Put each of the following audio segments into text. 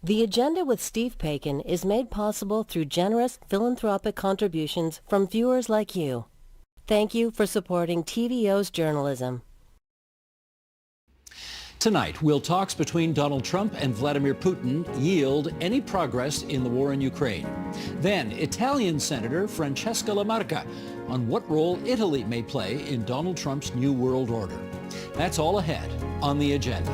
The Agenda with Steve Paikin is made possible through generous philanthropic contributions from viewers like you. Thank you for supporting TVO's journalism. Tonight, will talks between Donald Trump and Vladimir Putin yield any progress in the war in Ukraine? Then, Italian Senator Francesca Lamarca on what role Italy may play in Donald Trump's new world order. That's all ahead on The Agenda.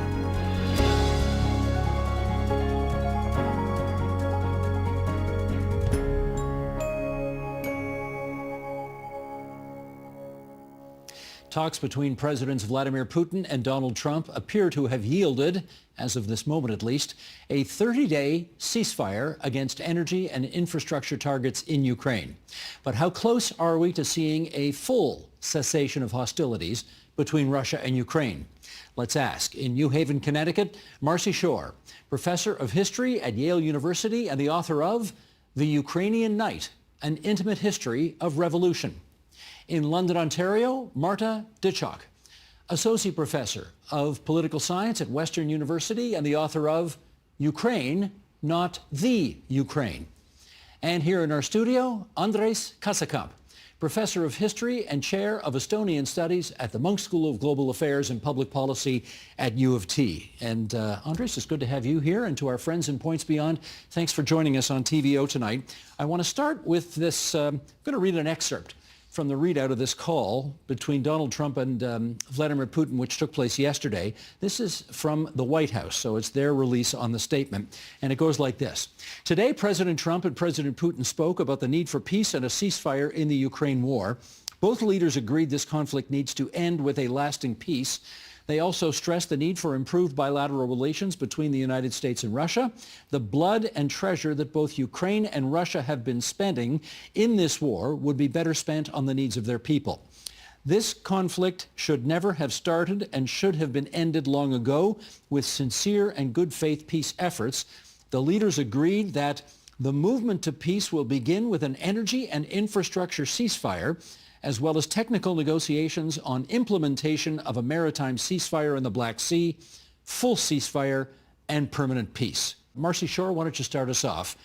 Talks between Presidents Vladimir Putin and Donald Trump appear to have yielded, as of this moment at least, a 30-day ceasefire against energy and infrastructure targets in Ukraine. But how close are we to seeing a full cessation of hostilities between Russia and Ukraine? Let's ask. In New Haven, Connecticut, Marcy Shore, professor of history at Yale University and the author of The Ukrainian Night, An Intimate History of Revolution. In London, Ontario, Marta Dychok, associate professor of political science at Western University and the author of Ukraine, Not the Ukraine. And here in our studio, Andres Kasakamp, professor of history and chair of Estonian studies at the Munk School of Global Affairs and Public Policy at U of T. And Andres, it's good to have you here. And to our friends in Points Beyond, thanks for joining us on TVO tonight. I want to start with this, I'm going to read an excerpt from the readout of this call between Donald Trump and Vladimir Putin, which took place yesterday. This is from the White House, so it's their release on the statement. And it goes like this. Today, President Trump and President Putin spoke about the need for peace and a ceasefire in the Ukraine war. Both leaders agreed this conflict needs to end with a lasting peace. They also stressed the need for improved bilateral relations between the United States and Russia, the blood and treasure that both Ukraine and Russia have been spending in this war would be better spent on the needs of their people. This conflict should never have started and should have been ended long ago with sincere and good faith peace efforts. The leaders agreed that the movement to peace will begin with an energy and infrastructure ceasefire, as well as technical negotiations on implementation of a maritime ceasefire in the Black Sea, full ceasefire, and permanent peace. Marcy Shore, why don't you start us off?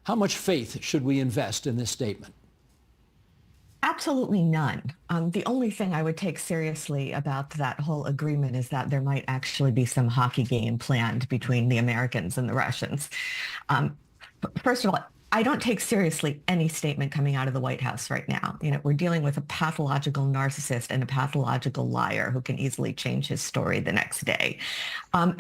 How much faith should we invest in this statement? Absolutely none. The only thing I would take seriously about that whole agreement is that there might actually be some hockey game planned between the Americans and the Russians. First of all, I don't take seriously any statement coming out of the White House right now. You know, we're dealing with a pathological narcissist and a pathological liar who can easily change his story the next day.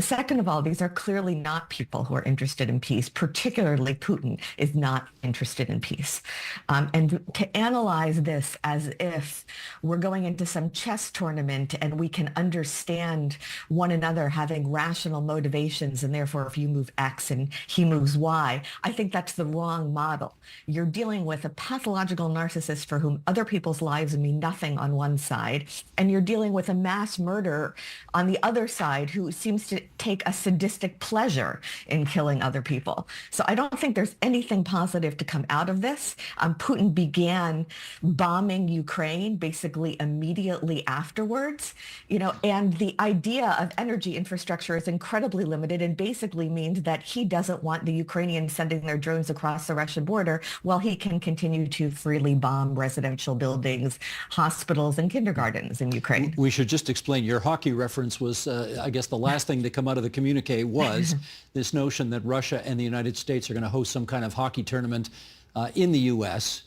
Second of all, these are clearly not people who are interested in peace. Particularly Putin is not interested in peace. And to analyze this as if we're going into some chess tournament and we can understand one another having rational motivations, and therefore if you move X and he moves Y, I think that's the wrong model. You're dealing with a pathological narcissist for whom other people's lives mean nothing on one side, and you're dealing with a mass murderer on the other side who seems to take a sadistic pleasure in killing other people. So I don't think there's anything positive to come out of this. Putin began bombing Ukraine basically immediately afterwards, you know, and the idea of energy infrastructure is incredibly limited and basically means that he doesn't want the Ukrainians sending their drones across the Russian border while he can continue to freely bomb residential buildings, hospitals, and kindergartens in Ukraine. We should just explain your hockey reference was, I guess, the last thing to come out of the communique was this notion that Russia and the United States are going to host some kind of hockey tournament in the U.S.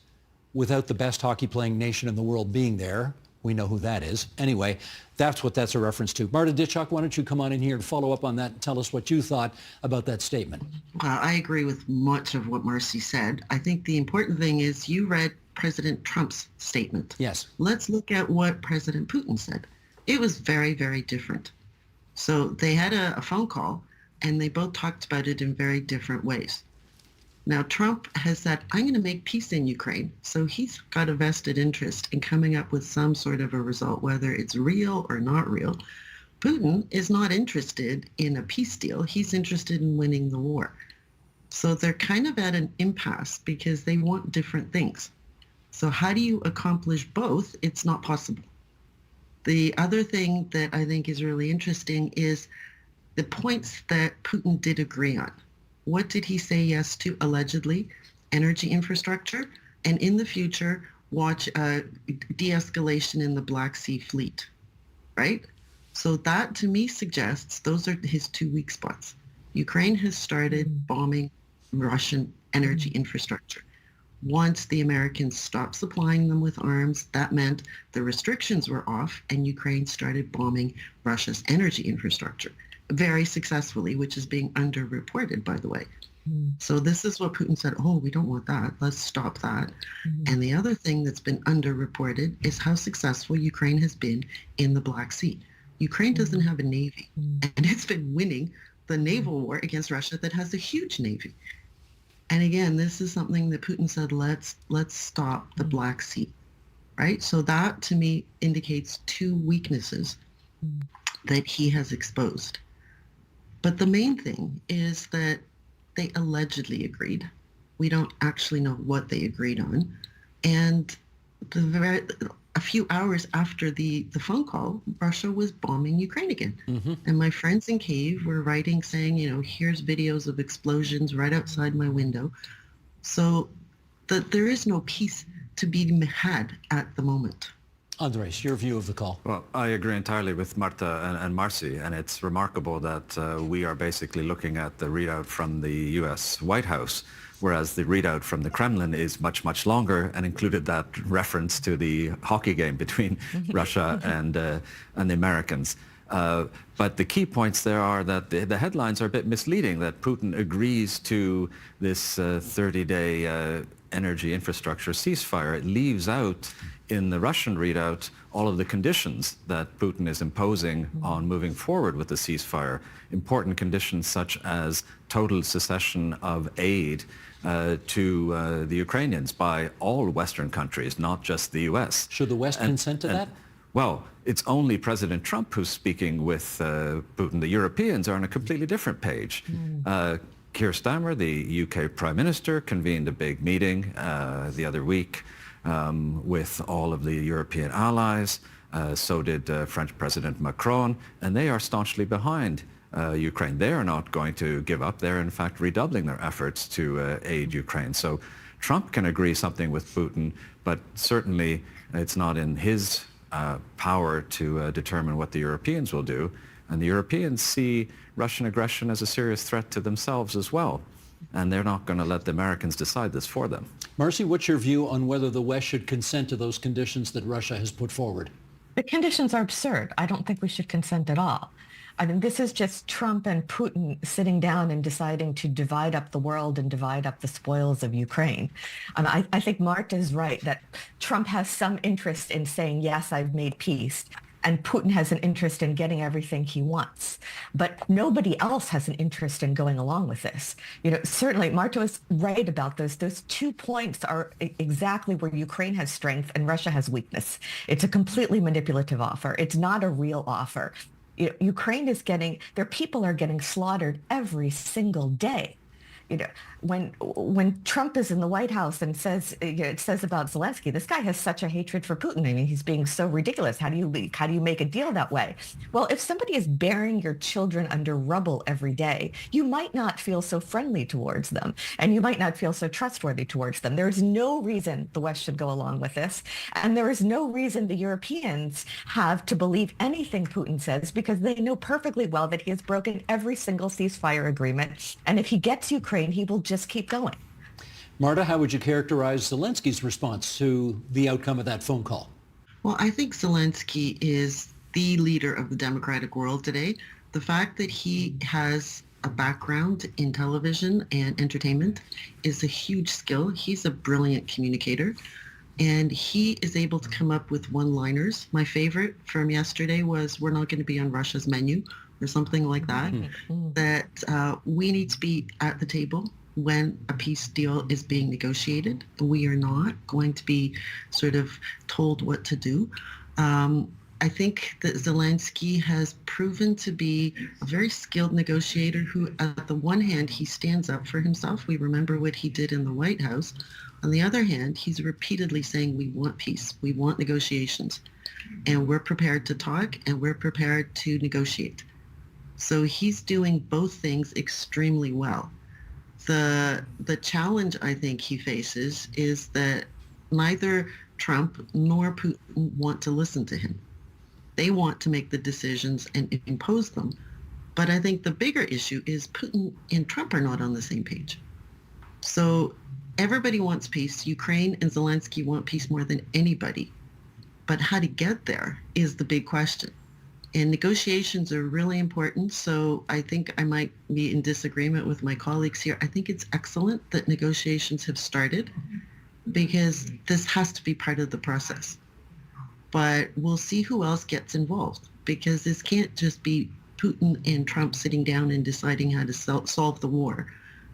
without the best hockey playing nation in the world being there. We know who that is. Anyway, that's what that's a reference to. Marta Dychok, why don't you come on in here and follow up on that and tell us what you thought about that statement? I agree with much of what Marcy said. I think the important thing is you read President Trump's statement. Yes. Let's look at what President Putin said. It was very, very different. So they had a phone call, and they both talked about it in very different ways. Now, Trump has said, I'm going to make peace in Ukraine. So he's got a vested interest in coming up with some sort of a result, whether it's real or not real. Putin is not interested in a peace deal. He's interested in winning the war. So they're kind of at an impasse because they want different things. So how do you accomplish both? It's not possible. The other thing that I think is really interesting is the points that Putin did agree on. What did he say yes to? Allegedly, energy infrastructure, and in the future, watch de-escalation in the Black Sea Fleet, right? So that to me suggests those are his two weak spots. Ukraine has started bombing Russian energy infrastructure. Once the Americans stopped supplying them with arms, that meant the restrictions were off and Ukraine started bombing Russia's energy infrastructure very successfully, which is being underreported, by the way. So this is what Putin said, oh, we don't want that. Let's stop that. And the other thing that's been underreported is how successful Ukraine has been in the Black Sea. Ukraine doesn't have a navy, and it's been winning the naval war against Russia that has a huge navy. And again, this is something that Putin said, let's stop the Black Sea, right? So that to me indicates two weaknesses that he has exposed. But the main thing is that they allegedly agreed. We don't actually know what they agreed on. And a few hours after the phone call, Russia was bombing Ukraine again. And my friends in Kyiv were writing saying, here's videos of explosions right outside my window. So that there is no peace to be had at the moment. Andres, your view of the call. Well, I agree entirely with Marta and Marcy, and it's remarkable that we are basically looking at the readout from the U.S. White House, whereas the readout from the Kremlin is much, much longer and included that reference to the hockey game between Russia and the Americans. But the key points there are that the headlines are a bit misleading, that Putin agrees to this 30-day energy infrastructure ceasefire. It leaves out in the Russian readout all of the conditions that Putin is imposing on moving forward with the ceasefire. Important conditions such as total cessation of aid to the Ukrainians by all Western countries, not just the U.S. Should the West consent to that? Well, it's only President Trump who's speaking with Putin. The Europeans are on a completely different page. Keir Starmer, the UK Prime Minister, convened a big meeting the other week with all of the European allies. So did French President Macron, and they are staunchly behind Ukraine. They are not going to give up. They're in fact redoubling their efforts to aid Ukraine. So Trump can agree something with Putin, but certainly it's not in his power to determine what the Europeans will do. And the Europeans see Russian aggression as a serious threat to themselves as well. And they're not going to let the Americans decide this for them. Marcy, what's your view on whether the West should consent to those conditions that Russia has put forward? The conditions are absurd. I don't think we should consent at all. I mean, this is just Trump and Putin sitting down and deciding to divide up the world and divide up the spoils of Ukraine. I think Marta is right that Trump has some interest in saying, yes, I've made peace. And Putin has an interest in getting everything he wants. But nobody else has an interest in going along with this. Certainly Marta is right about this. Those 2 points are exactly where Ukraine has strength and Russia has weakness. It's a completely manipulative offer. It's not a real offer. Ukraine is their people are getting slaughtered every single day. When Trump is in the White House and says it says about Zelenskyy, this guy has such a hatred for Putin. I mean, he's being so ridiculous. How do you make a deal that way? Well, if somebody is burying your children under rubble every day, you might not feel so friendly towards them, and you might not feel so trustworthy towards them. There is no reason the West should go along with this, and there is no reason the Europeans have to believe anything Putin says, because they know perfectly well that he has broken every single ceasefire agreement, and if he gets Ukraine, he will just keep going. Marta, how would you characterize Zelenskyy's response to the outcome of that phone call? Well, I think Zelenskyy is the leader of the democratic world today. The fact that he has a background in television and entertainment is a huge skill. He's a brilliant communicator, and he is able to come up with one-liners. My favorite from yesterday was, we're not going to be on Russia's menu, or something like that, that we need to be at the table when a peace deal is being negotiated. We are not going to be sort of told what to do. I think that Zelenskyy has proven to be a very skilled negotiator who, at the one hand, he stands up for himself. We remember what he did in the White House. On the other hand, he's repeatedly saying, we want peace, we want negotiations, and we're prepared to talk, and we're prepared to negotiate. So he's doing both things extremely well. The challenge I think he faces is that neither Trump nor Putin want to listen to him. They want to make the decisions and impose them. But I think the bigger issue is Putin and Trump are not on the same page. So everybody wants peace. Ukraine and Zelenskyy want peace more than anybody. But how to get there is the big question. And negotiations are really important. So I think I might be in disagreement with my colleagues here. I think it's excellent that negotiations have started because this has to be part of the process. But we'll see who else gets involved, because this can't just be Putin and Trump sitting down and deciding how to solve the war.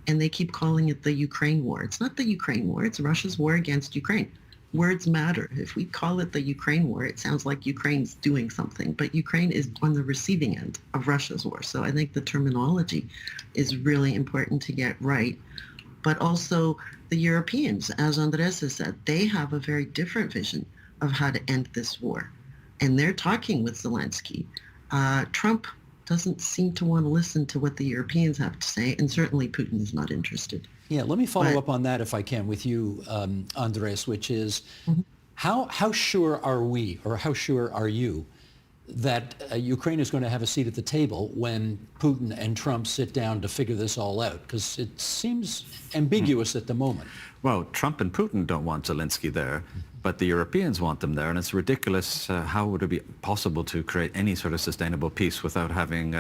And they keep calling it the Ukraine war. It's not the Ukraine war. It's Russia's war against Ukraine. Words matter. If we call it the Ukraine war, it sounds like Ukraine's doing something, but Ukraine is on the receiving end of Russia's war. So I think the terminology is really important to get right. But also the Europeans, as Andres has said, they have a very different vision of how to end this war. And they're talking with Zelenskyy. Trump doesn't seem to want to listen to what the Europeans have to say, and certainly Putin is not interested. Yeah, let me follow up on that, if I can, with you, Andres, which is how sure are we, or how sure are you, that Ukraine is going to have a seat at the table when Putin and Trump sit down to figure this all out? Because it seems ambiguous at the moment. Well, Trump and Putin don't want Zelenskyy there, but the Europeans want them there, and it's ridiculous. How would it be possible to create any sort of sustainable peace without having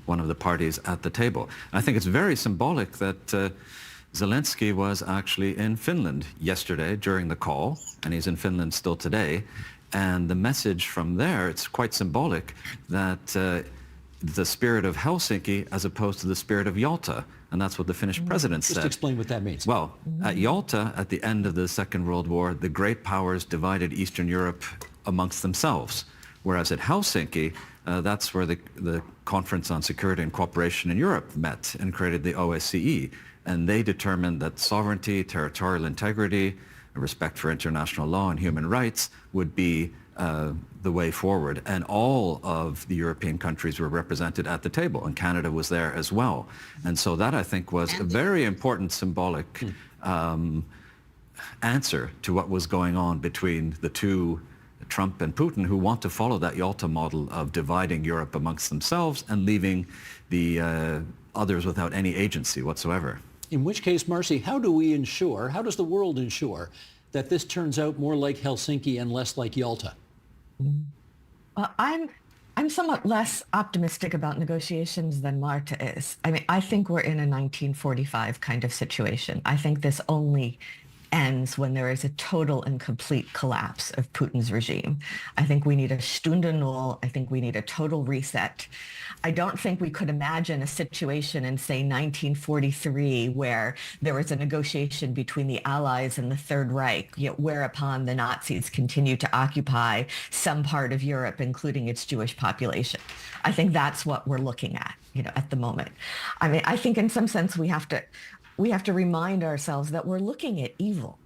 one of the parties at the table? And I think it's very symbolic that Zelenskyy was actually in Finland yesterday during the call, and he's in Finland still today. And the message from there, it's quite symbolic that the spirit of Helsinki as opposed to the spirit of Yalta. And that's what the Finnish president said. Just explain what that means. Well, at Yalta, at the end of the Second World War, the great powers divided Eastern Europe amongst themselves. Whereas at Helsinki, that's where the Conference on Security and Cooperation in Europe met and created the OSCE. And they determined that sovereignty, territorial integrity, respect for international law and human rights would be the way forward. And all of the European countries were represented at the table, and Canada was there as well. And so that, I think, was a very important symbolic answer to what was going on between the two, Trump and Putin, who want to follow that Yalta model of dividing Europe amongst themselves and leaving the others without any agency whatsoever. In which case, Marcy, how does the world ensure that this turns out more like Helsinki and less like Yalta? Well, I'm somewhat less optimistic about negotiations than Marta is. I mean, I think we're in a 1945 kind of situation. I think this only ends when there is a total and complete collapse of Putin's regime. I think we need a Stunde Null. I think we need a total reset. I don't think we could imagine a situation in, say, 1943 where there was a negotiation between the Allies and the Third Reich, whereupon the Nazis continue to occupy some part of Europe, including its Jewish population. I think that's what we're looking at, at the moment. I mean, I think in some sense we have to remind ourselves that we're looking at evil.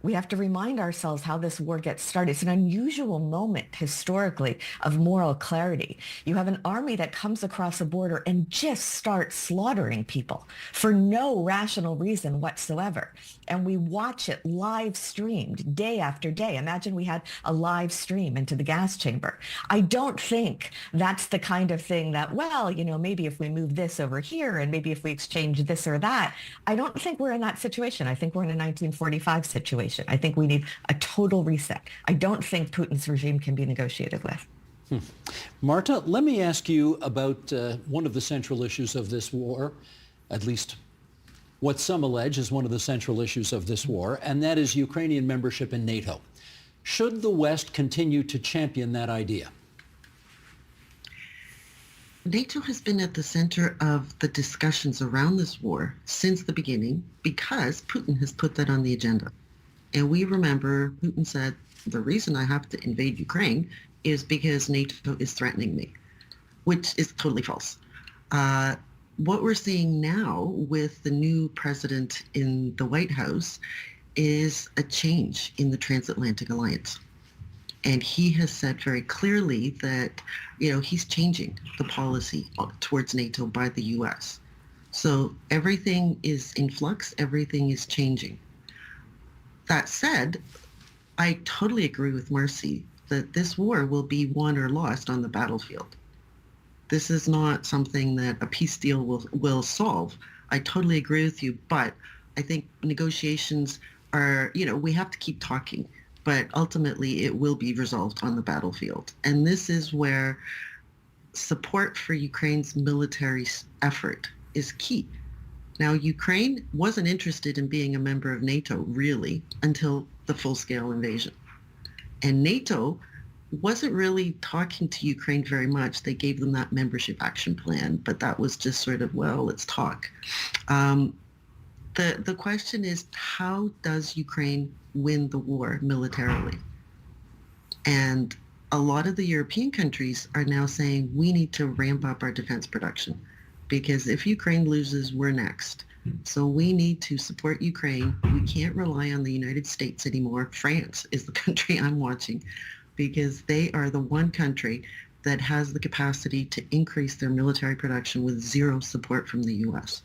We have to remind ourselves how this war gets started. It's an unusual moment historically of moral clarity. You have an army that comes across a border and just starts slaughtering people for no rational reason whatsoever. And we watch it live streamed day after day. Imagine we had a live stream into the gas chamber. I don't think that's the kind of thing that, maybe if we move this over here and maybe if we exchange this or that. I don't think we're in that situation. I think we're in a 1945 situation. I think we need a total reset. I don't think Putin's regime can be negotiated with. Marta, let me ask you about one of the central issues of this war, at least what some allege is one of the central issues of this war, and that is Ukrainian membership in NATO. Should the West continue to champion that idea? NATO has been at the center of the discussions around this war since the beginning because Putin has put that on the agenda. And we remember Putin said, the reason I have to invade Ukraine is because NATO is threatening me, which is totally false. What we're seeing now with the new president in the White House is a change in the Transatlantic alliance. And he has said very clearly that, he's changing the policy towards NATO by the U.S. So everything is in flux, everything is changing. That said, I totally agree with Marcy that this war will be won or lost on the battlefield. This is not something that a peace deal will solve. I totally agree with you, but I think negotiations are, we have to keep talking, but ultimately it will be resolved on the battlefield. And this is where support for Ukraine's military effort is key. Now, Ukraine wasn't interested in being a member of NATO, really, until the full-scale invasion. And NATO wasn't really talking to Ukraine very much. They gave them that membership action plan, but that was just sort of, well, let's talk. The question is, how does Ukraine win the war militarily? And a lot of the European countries are now saying we need to ramp up our defense production, because if Ukraine loses, we're next. So we need to support Ukraine. We can't rely on the United States anymore. France is the country I'm watching, because they are the one country that has the capacity to increase their military production with zero support from the U.S.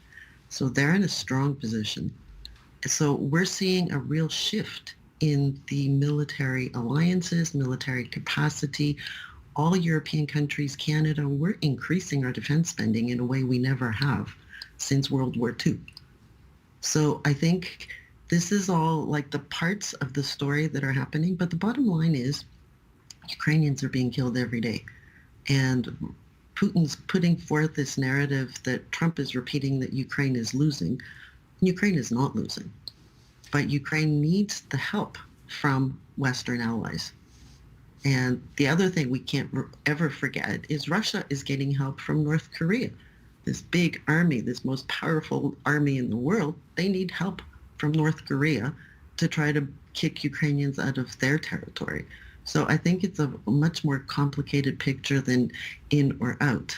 So they're in a strong position. So we're seeing a real shift in the military alliances, military capacity. All European countries, Canada, we're increasing our defense spending in a way we never have since World War II. So I think this is all like the parts of the story that are happening, but the bottom line is Ukrainians are being killed every day. And Putin's putting forth this narrative that Trump is repeating that Ukraine is losing. Ukraine is not losing, but Ukraine needs the help from Western allies. And the other thing we can't ever forget is Russia is getting help from North Korea. This big army, this most powerful army in the world, they need help from North Korea to try to kick Ukrainians out of their territory. So I think it's a much more complicated picture than in or out,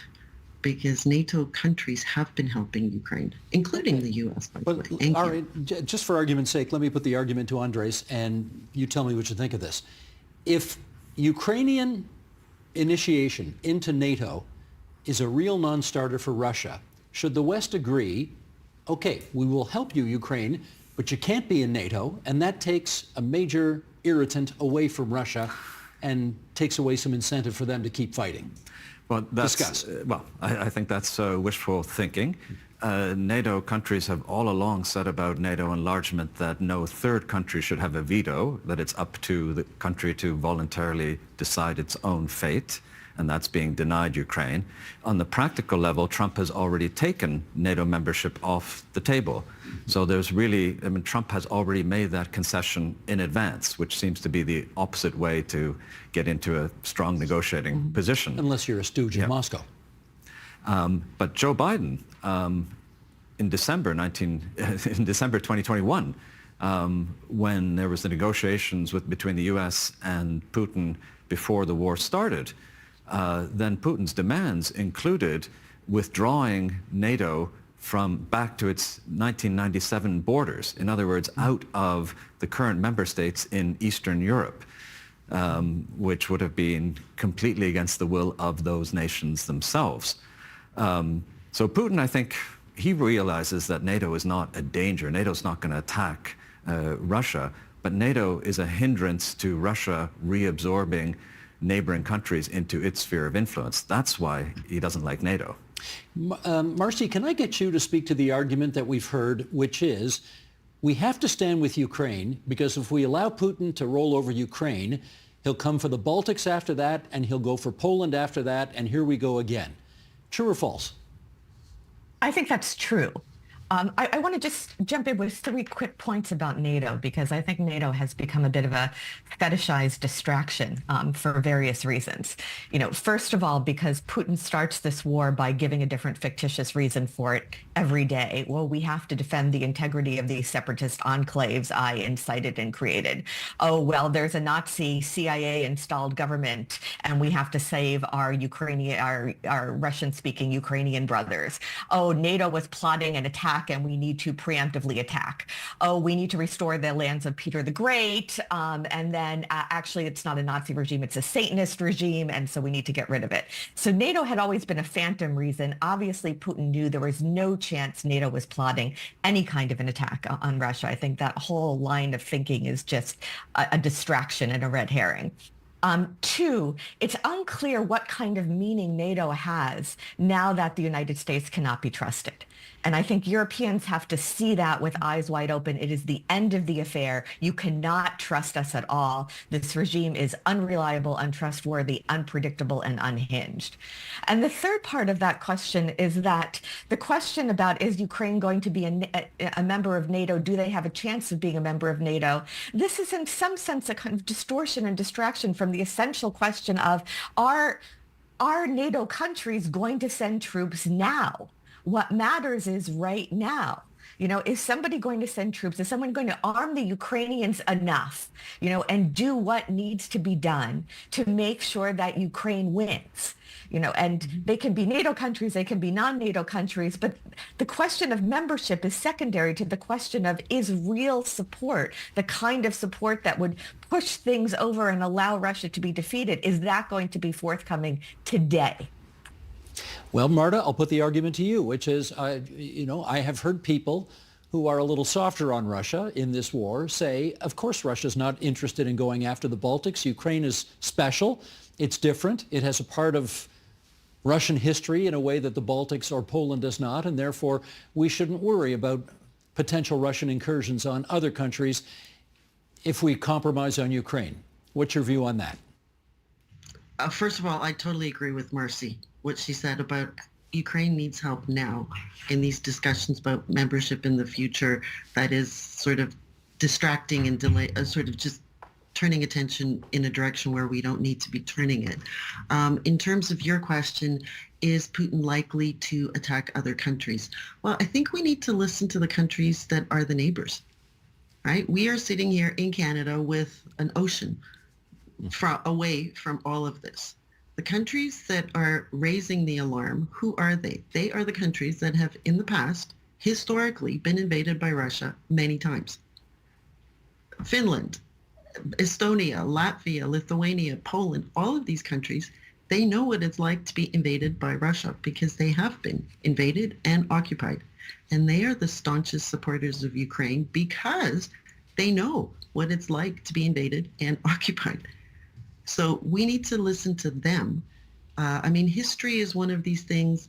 because NATO countries have been helping Ukraine, including the U.S., by the way. All right, just for argument's sake, let me put the argument to Andres, and you tell me what you think of this. If Ukrainian initiation into NATO is a real non-starter for Russia, should the West agree, okay, we will help you, Ukraine, but you can't be in NATO, and that takes a major irritant away from Russia and takes away some incentive for them to keep fighting? Well, Discuss. I think that's wishful thinking. NATO countries have all along said about NATO enlargement that no third country should have a veto, that it's up to the country to voluntarily decide its own fate, and that's being denied Ukraine. On the practical level, Trump has already taken NATO membership off the table. So there's really, Trump has already made that concession in advance, which seems to be the opposite way to get into a strong negotiating position. Unless you're a stooge in Moscow. But Joe Biden, in December 2021, when there was the negotiations between the U.S. and Putin before the war started, then Putin's demands included withdrawing NATO from back to its 1997 borders. In other words, out of the current member states in Eastern Europe, which would have been completely against the will of those nations themselves. So Putin, I think, he realizes that NATO is not a danger. NATO's not going to attack Russia, but NATO is a hindrance to Russia reabsorbing neighboring countries into its sphere of influence. That's why he doesn't like NATO. Marcy, can I get you to speak to the argument that we've heard, which is we have to stand with Ukraine because if we allow Putin to roll over Ukraine, he'll come for the Baltics after that, and he'll go for Poland after that, and here we go again. True or false? I think that's true. I want to just jump in with 3 quick points about NATO, because I think NATO has become a bit of a fetishized distraction for various reasons. First of all, because Putin starts this war by giving a different fictitious reason for it every day. Well, we have to defend the integrity of these separatist enclaves I incited and created. Oh, well, there's a Nazi CIA-installed government, and we have to save our Russian-speaking Ukrainian brothers. Oh, NATO was plotting an attack attack and we need to preemptively attack. Oh, we need to restore the lands of Peter the Great. And then actually it's not a Nazi regime, it's a Satanist regime. And so we need to get rid of it. So NATO had always been a phantom reason. Obviously, Putin knew there was no chance NATO was plotting any kind of an attack on Russia. I think that whole line of thinking is just a distraction and a red herring. Two, it's unclear what kind of meaning NATO has now that the United States cannot be trusted. And I think Europeans have to see that with eyes wide open. It is the end of the affair. You cannot trust us at all. This regime is unreliable, untrustworthy, unpredictable, and unhinged. And the third part of that question is that the question about, is Ukraine going to be a member of NATO? Do they have a chance of being a member of NATO? This is in some sense a kind of distortion and distraction from the essential question of, are NATO countries going to send troops now? What matters is right now. Is somebody going to send troops? Is someone going to arm the Ukrainians enough, and do what needs to be done to make sure that Ukraine wins? And they can be NATO countries, they can be non-NATO countries, but the question of membership is secondary to the question of, is real support, the kind of support that would push things over and allow Russia to be defeated, is that going to be forthcoming today? Well, Marta, I'll put the argument to you, which is, I have heard people who are a little softer on Russia in this war say, of course, Russia's not interested in going after the Baltics. Ukraine is special. It's different. It has a part of Russian history in a way that the Baltics or Poland does not, and therefore we shouldn't worry about potential Russian incursions on other countries if we compromise on Ukraine. What's your view on that? First of all, I totally agree with Marcy, what she said about Ukraine needs help now in these discussions about membership in the future. That is sort of distracting and sort of just turning attention in a direction where we don't need to be turning it. In terms of your question, is Putin likely to attack other countries? Well, I think we need to listen to the countries that are the neighbors, right? We are sitting here in Canada with an ocean away from all of this. The countries that are raising the alarm, who are they? They are the countries that have in the past historically been invaded by Russia many times. Finland, Estonia, Latvia, Lithuania, Poland, all of these countries, they know what it's like to be invaded by Russia because they have been invaded and occupied. And they are the staunchest supporters of Ukraine because they know what it's like to be invaded and occupied. So we need to listen to them. History is one of these things,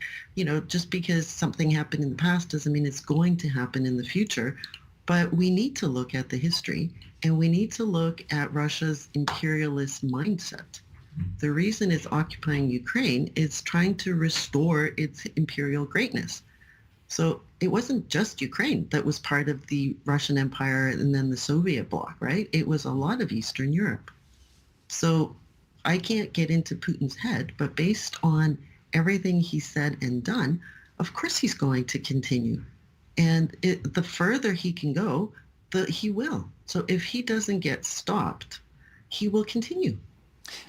just because something happened in the past doesn't mean it's going to happen in the future. But we need to look at the history, and we need to look at Russia's imperialist mindset. The reason it's occupying Ukraine is trying to restore its imperial greatness. So it wasn't just Ukraine that was part of the Russian Empire and then the Soviet bloc, right? It was a lot of Eastern Europe. So I can't get into Putin's head, but based on everything he said and done, of course he's going to continue. And the further he can go, he will. So if he doesn't get stopped, he will continue.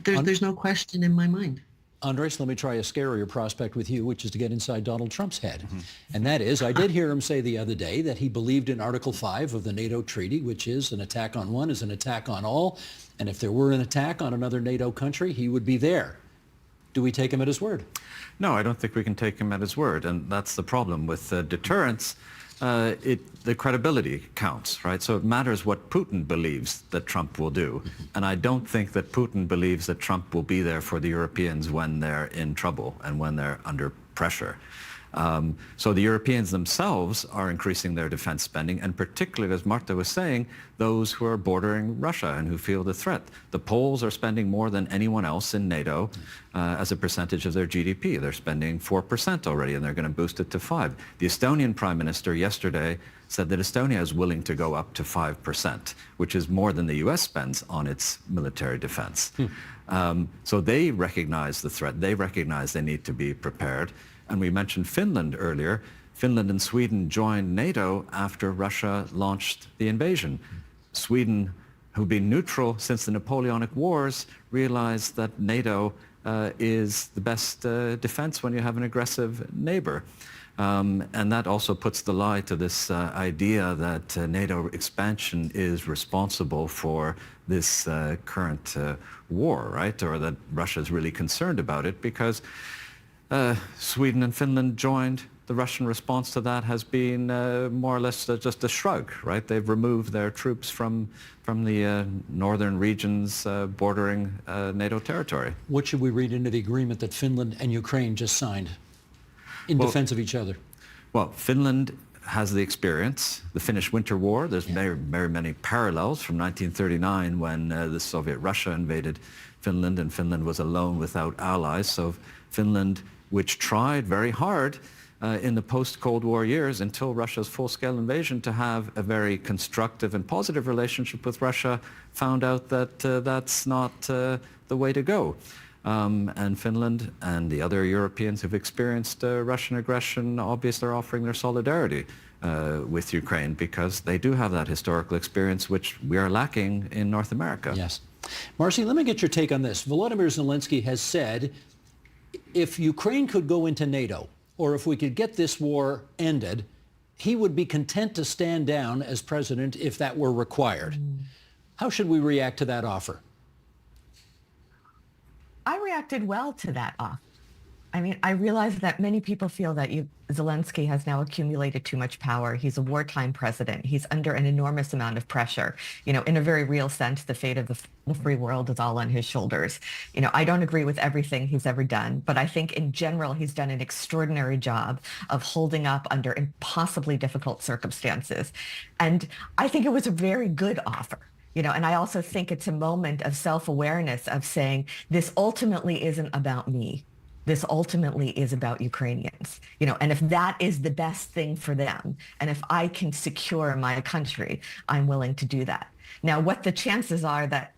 There's no question in my mind. Andres, let me try a scarier prospect with you, which is to get inside Donald Trump's head. Mm-hmm. And that is, I did hear him say the other day that he believed in Article 5 of the NATO treaty, which is an attack on one is an attack on all. And if there were an attack on another NATO country, he would be there. Do we take him at his word? No, I don't think we can take him at his word. And that's the problem with deterrence. The credibility counts, right? So it matters what Putin believes that Trump will do. And I don't think that Putin believes that Trump will be there for the Europeans when they're in trouble and when they're under pressure. So the Europeans themselves are increasing their defense spending, and particularly, as Marta was saying, those who are bordering Russia and who feel the threat. The Poles are spending more than anyone else in NATO as a percentage of their GDP. They're spending 4% already, and they're going to boost it to 5%. The Estonian Prime Minister yesterday said that Estonia is willing to go up to 5%, which is more than the U.S. spends on its military defense. So they recognize the threat. They recognize they need to be prepared. And we mentioned Finland earlier. Finland and Sweden joined NATO after Russia launched the invasion. Sweden, who'd been neutral since the Napoleonic Wars, realized that NATO is the best defense when you have an aggressive neighbor. And that also puts the lie to this idea that NATO expansion is responsible for this current war, right? Or that Russia is really concerned about it, because Sweden and Finland joined. The Russian response to that has been more or less just a shrug, right? They've removed their troops from the northern regions bordering NATO territory. What should we read into the agreement that Finland and Ukraine just signed in defense of each other? Well, Finland has the experience, the Finnish Winter War. There's very, very many parallels from 1939 when the Soviet Russia invaded Finland, and Finland was alone without allies. So Finland, which tried very hard in the post-Cold War years until Russia's full-scale invasion to have a very constructive and positive relationship with Russia, found out that that's not the way to go. And Finland and the other Europeans who've experienced Russian aggression obviously are offering their solidarity with Ukraine, because they do have that historical experience which we are lacking in North America. Yes. Marcy, let me get your take on this. Volodymyr Zelenskyy has said if Ukraine could go into NATO, or if we could get this war ended, he would be content to stand down as president if that were required. How should we react to that offer? I reacted well to that offer. I mean, I realize that many people feel that Zelenskyy has now accumulated too much power. He's a wartime president. He's under an enormous amount of pressure. You know, in a very real sense, the fate of the free world is all on his shoulders. You know, I don't agree with everything he's ever done, but I think in general, he's done an extraordinary job of holding up under impossibly difficult circumstances. And I think it was a very good offer. You know, and I also think it's a moment of self-awareness of saying, this ultimately isn't about me. This ultimately is about Ukrainians, you know, and if that is the best thing for them, and if I can secure my country, I'm willing to do that. Now, what the chances are that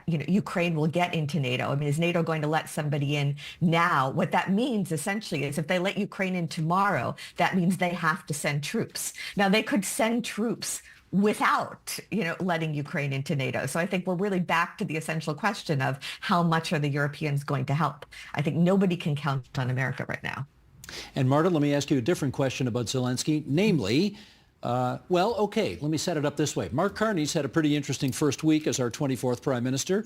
you know, Ukraine will get into NATO. I mean, is NATO going to let somebody in now? What that means essentially is if they let Ukraine in tomorrow, that means they have to send troops. Now, they could send troops without, you know, letting Ukraine into NATO. So I think we're really back to the essential question of how much are the Europeans going to help? I think nobody can count on America right now. And Marta, let me ask you a different question about Zelenskyy, namely, let me set it up this way. Mark Carney's had a pretty interesting first week as our 24th prime minister.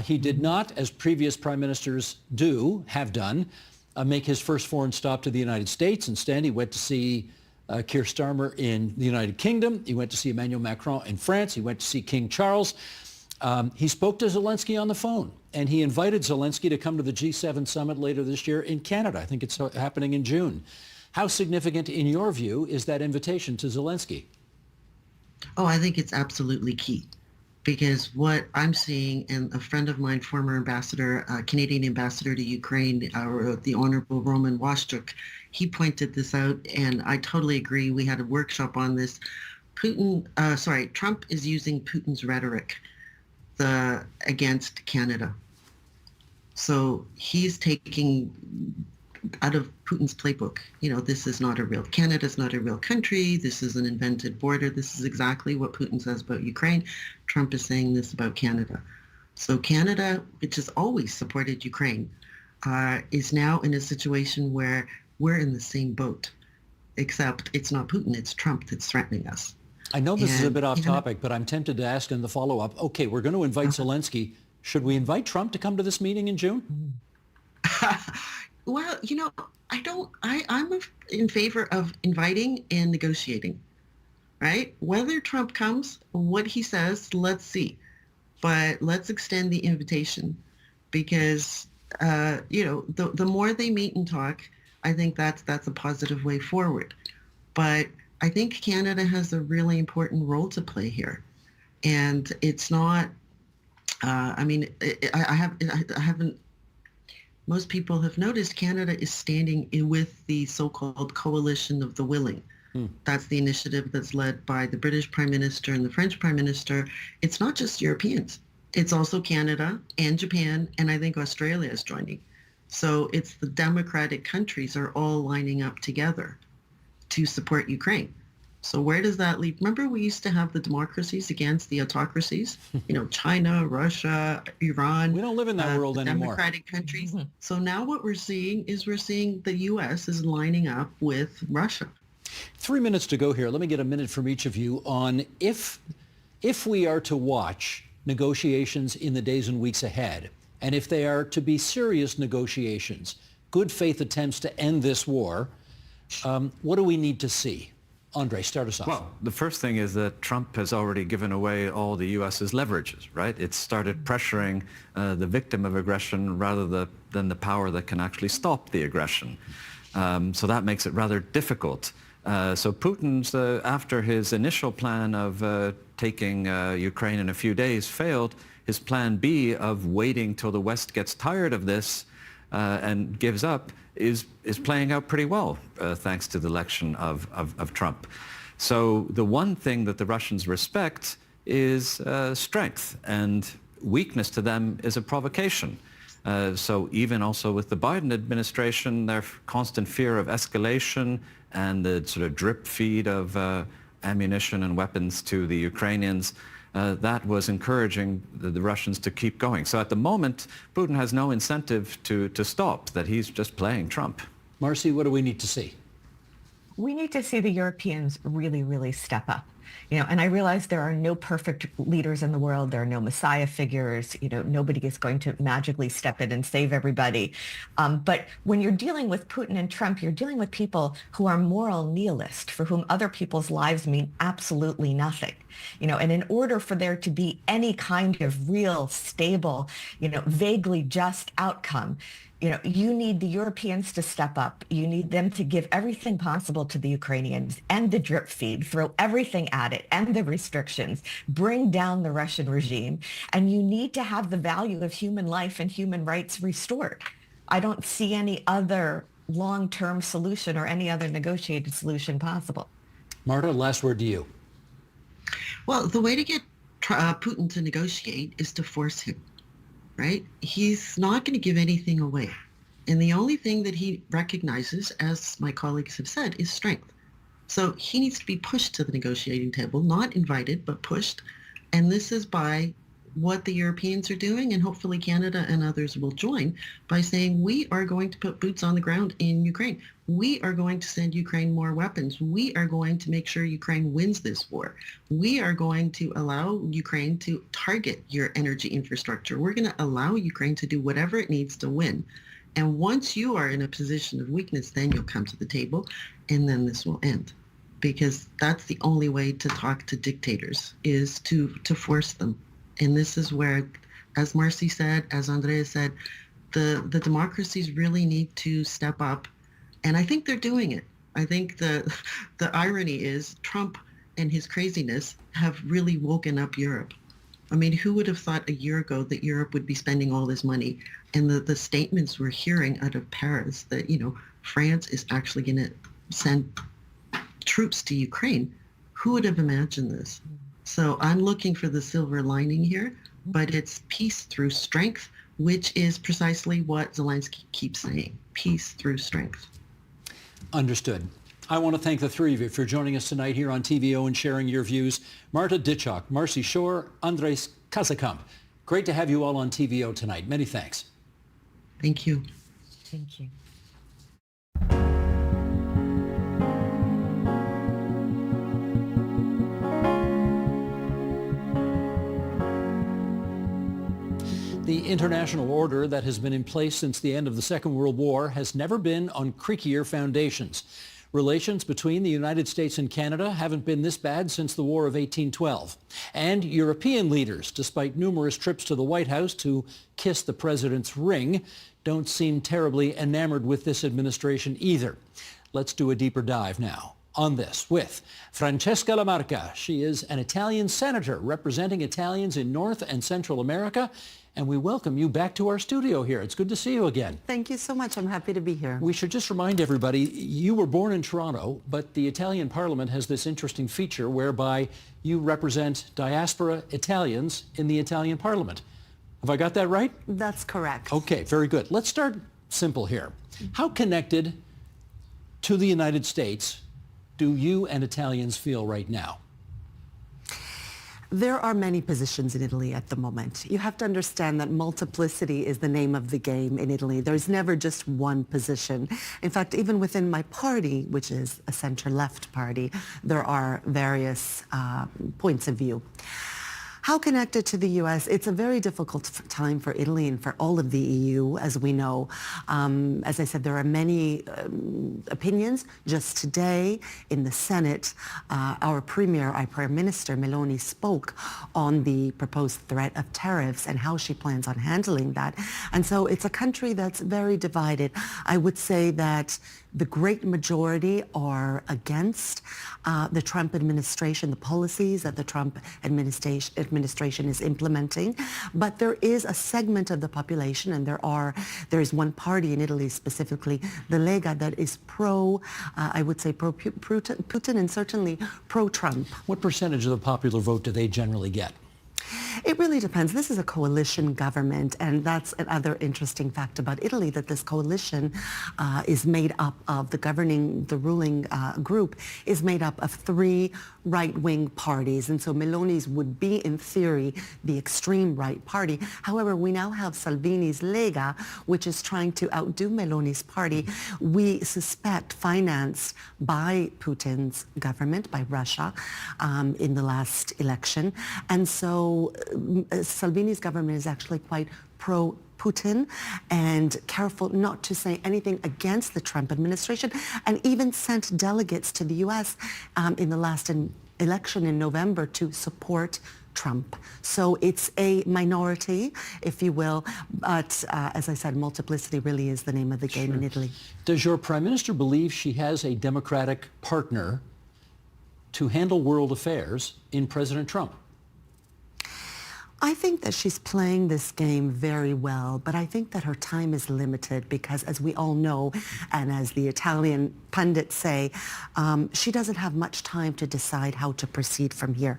He did not, as previous prime ministers have done, make his first foreign stop to the United States. Instead, he went to see Keir Starmer in the United Kingdom. He went to see Emmanuel Macron in France. He went to see King Charles. He spoke to Zelenskyy on the phone, and he invited Zelenskyy to come to the G7 summit later this year in Canada. I think it's happening in June. How significant, in your view, is that invitation to Zelenskyy? Oh, I think it's absolutely key, because what I'm seeing, and a friend of mine, former ambassador, Canadian ambassador to Ukraine, the Honorable Roman Washchuk, he pointed this out, and I totally agree. We had a workshop on this. Trump is using Putin's rhetoric against Canada. So he's taking out of Putin's playbook. You know, Canada's not a real country. This is an invented border. This is exactly what Putin says about Ukraine. Trump is saying this about Canada. So Canada, which has always supported Ukraine, is now in a situation where we're in the same boat, except it's not Putin, it's Trump that's threatening us. I know this is a bit off topic, but I'm tempted to ask in the follow-up, okay, we're going to invite Zelenskyy. Should we invite Trump to come to this meeting in June? Well, you know, I'm in favor of inviting and negotiating, right? Whether Trump comes, what he says, let's see. But let's extend the invitation, because, the more they meet and talk, I think that's a positive way forward. But I think Canada has a really important role to play here. And it's not, most people have noticed Canada is standing with the so-called coalition of the willing. That's the initiative that's led by the British Prime Minister and the French Prime Minister. It's not just Europeans. It's also Canada and Japan, and I think Australia is joining. So it's the democratic countries are all lining up together to support Ukraine. So where does that leave? Remember, we used to have the democracies against the autocracies, China, Russia, Iran. We don't live in that world anymore. Democratic countries. So now what we're seeing the U.S. is lining up with Russia. 3 minutes to go here. Let me get a minute from each of you on if we are to watch negotiations in the days and weeks ahead, and if they are to be serious negotiations, good faith attempts to end this war, what do we need to see? Andre, start us off. Well, the first thing is that Trump has already given away all the U.S.'s leverages, right? It's started pressuring the victim of aggression rather than the power that can actually stop the aggression. So that makes it rather difficult. So Putin's, after his initial plan of taking Ukraine in a few days failed, his plan B of waiting till the West gets tired of this and gives up is playing out pretty well, thanks to the election of Trump. So the one thing that the Russians respect is strength, and weakness to them is a provocation. So even also with the Biden administration, their constant fear of escalation and the sort of drip feed of ammunition and weapons to the Ukrainians, that was encouraging the Russians to keep going. So at the moment, Putin has no incentive to stop, that he's just playing Trump. Marcy, what do we need to see? We need to see the Europeans really, really step up. And I realize there are no perfect leaders in the world. There are no messiah figures. Nobody is going to magically step in and save everybody. But when you're dealing with Putin and Trump, you're dealing with people who are moral nihilists, for whom other people's lives mean absolutely nothing. And in order for there to be any kind of real, stable, vaguely just outcome, you need the Europeans to step up. You need them to give everything possible to the Ukrainians and the drip feed, throw everything at it and the restrictions, bring down the Russian regime. And you need to have the value of human life and human rights restored. I don't see any other long-term solution or any other negotiated solution possible. Marta, last word to you. Well, the way to get Putin to negotiate is to force him. Right? He's not going to give anything away. And the only thing that he recognizes, as my colleagues have said, is strength. So he needs to be pushed to the negotiating table, not invited, but pushed. And this is by what the Europeans are doing, and hopefully Canada and others will join, by saying we are going to put boots on the ground in Ukraine. We are going to send Ukraine more weapons. We are going to make sure Ukraine wins this war. We are going to allow Ukraine to target your energy infrastructure. We're going to allow Ukraine to do whatever it needs to win. And once you are in a position of weakness, then you'll come to the table, and then this will end. Because that's the only way to talk to dictators, is to force them. And this is where, as Marcy said, as Andrea said, the democracies really need to step up. And I think they're doing it. I think the irony is Trump and his craziness have really woken up Europe. I mean, who would have thought a year ago that Europe would be spending all this money? And the statements we're hearing out of Paris that, France is actually going to send troops to Ukraine. Who would have imagined this? So I'm looking for the silver lining here, but it's peace through strength, which is precisely what Zelenskyy keeps saying, peace through strength. Understood. I want to thank the three of you for joining us tonight here on TVO and sharing your views. Marta Ditchok, Marcy Shore, Andres Kazakamp. Great to have you all on TVO tonight. Many thanks. Thank you. Thank you. The international order that has been in place since the end of the Second World War has never been on creakier foundations. Relations between the United States and Canada haven't been this bad since the War of 1812. And European leaders, despite numerous trips to the White House to kiss the president's ring, don't seem terribly enamored with this administration either. Let's do a deeper dive now on this with Francesca Lamarca. She is an Italian senator representing Italians in North and Central America. And we welcome you back to our studio here. It's good to see you again. Thank you so much. I'm happy to be here. We should just remind everybody, you were born in Toronto, but the Italian Parliament has this interesting feature whereby you represent diaspora Italians in the Italian Parliament. Have I got that right? That's correct. Okay, very good. Let's start simple here. How connected to the United States do you and Italians feel right now? There are many positions in Italy at the moment. You have to understand that multiplicity is the name of the game in Italy. There's never just one position. In fact, even within my party, which is a center-left party, there are various points of view. How connected to the U.S.? It's a very difficult time for Italy and for all of the EU, as we know. As I said, there are many opinions. Just today in the Senate, our Prime Minister Meloni spoke on the proposed threat of tariffs and how she plans on handling that. And so it's a country that's very divided. I would say that the great majority are against the Trump administration, the policies that the Trump administration is implementing. But there is a segment of the population, and there is one party in Italy specifically, the Lega, that is I would say pro-Putin and certainly pro-Trump. What percentage of the popular vote do they generally get? It really depends. This is a coalition government, and that's another interesting fact about Italy, that this coalition is made up of the ruling group is made up of three right-wing parties. And so Meloni's would be, in theory, the extreme right party. However, we now have Salvini's Lega, which is trying to outdo Meloni's party. We suspect financed by Putin's government, by Russia, in the last election. And so Salvini's government is actually quite pro-Putin and careful not to say anything against the Trump administration, and even sent delegates to the U.S. In the last election in November to support Trump. So it's a minority, if you will, but as I said, multiplicity really is the name of the game in Italy. Does your Prime Minister believe she has a Democratic partner to handle world affairs in President Trump? I think that she's playing this game very well, but I think that her time is limited because, as we all know, and as the Italian pundits say, she doesn't have much time to decide how to proceed from here.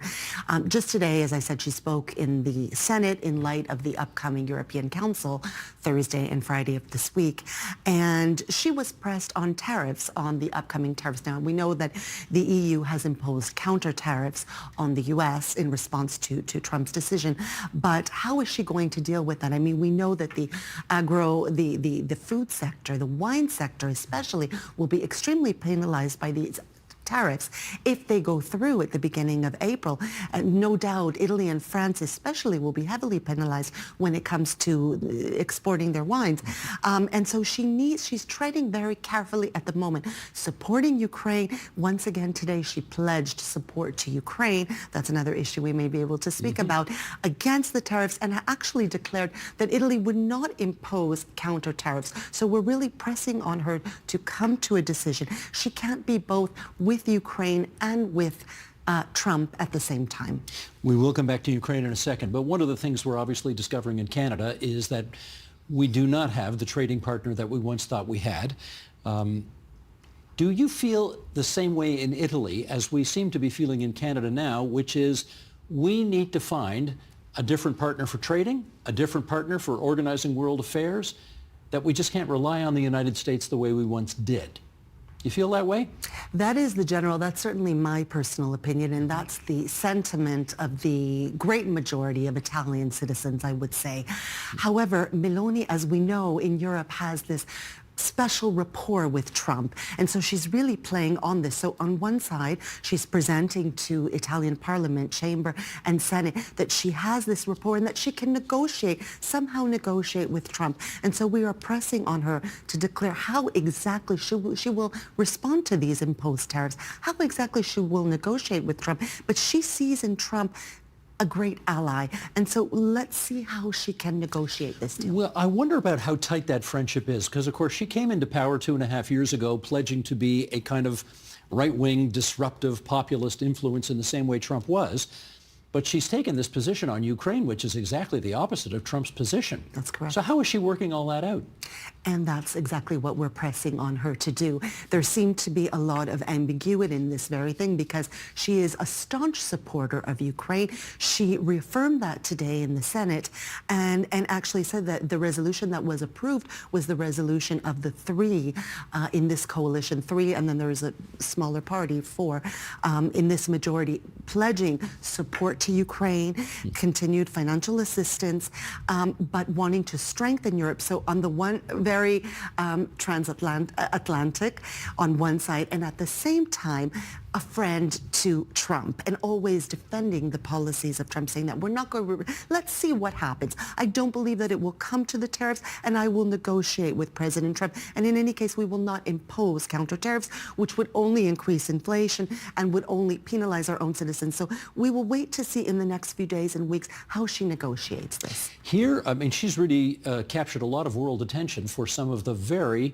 Just today, as I said, she spoke in the Senate in light of the upcoming European Council, Thursday and Friday of this week, and she was pressed on tariffs, on the upcoming tariffs. Now, we know that the EU has imposed counter tariffs on the U.S. in response to Trump's decision. But how is she going to deal with that? I mean, we know that the food sector, the wine sector especially, will be extremely penalized by these tariffs if they go through at the beginning of April. No doubt Italy and France especially will be heavily penalized when it comes to exporting their wines. And so she's treading very carefully at the moment, supporting Ukraine. Once again today she pledged support to Ukraine. That's another issue we may be able to speak about, against the tariffs, and actually declared that Italy would not impose counter tariffs. So we're really pressing on her to come to a decision. She can't be both with Ukraine and with Trump at the same time. We will come back to Ukraine in a second, but one of the things we're obviously discovering in Canada is that we do not have the trading partner that we once thought we had. Do you feel the same way in Italy as we seem to be feeling in Canada now, which is we need to find a different partner for trading, a different partner for organizing world affairs, that we just can't rely on the United States the way we once did? You feel that way? That's certainly my personal opinion, and that's the sentiment of the great majority of Italian citizens, I would say. However, Meloni, as we know, in Europe has this special rapport with Trump. And so she's really playing on this. So on one side, she's presenting to Italian Parliament, Chamber and Senate that she has this rapport and that she can somehow negotiate with Trump. And so we are pressing on her to declare how exactly she will respond to these imposed tariffs, how exactly she will negotiate with Trump. But she sees in Trump a great ally. And so let's see how she can negotiate this deal. Well, I wonder about how tight that friendship is, because, of course, she came into power 2.5 years ago pledging to be a kind of right-wing, disruptive, populist influence in the same way Trump was. But she's taken this position on Ukraine, which is exactly the opposite of Trump's position. That's correct. So how is she working all that out? And that's exactly what we're pressing on her to do. There seemed to be a lot of ambiguity in this very thing because she is a staunch supporter of Ukraine. She reaffirmed that today in the Senate and actually said that the resolution that was approved was the resolution of the three in this coalition, three, and then there is a smaller party, four, in this majority, pledging support to Ukraine, continued financial assistance, but wanting to strengthen Europe. So on the one, very transatlantic on one side, and at the same time, a friend to Trump and always defending the policies of Trump, saying that we're not going to, let's see what happens. I don't believe that it will come to the tariffs, and I will negotiate with President Trump. And in any case, we will not impose counter tariffs, which would only increase inflation and would only penalize our own citizens. So we will wait to see in the next few days and weeks how she negotiates this. Here, I mean, she's really captured a lot of world attention for some of the very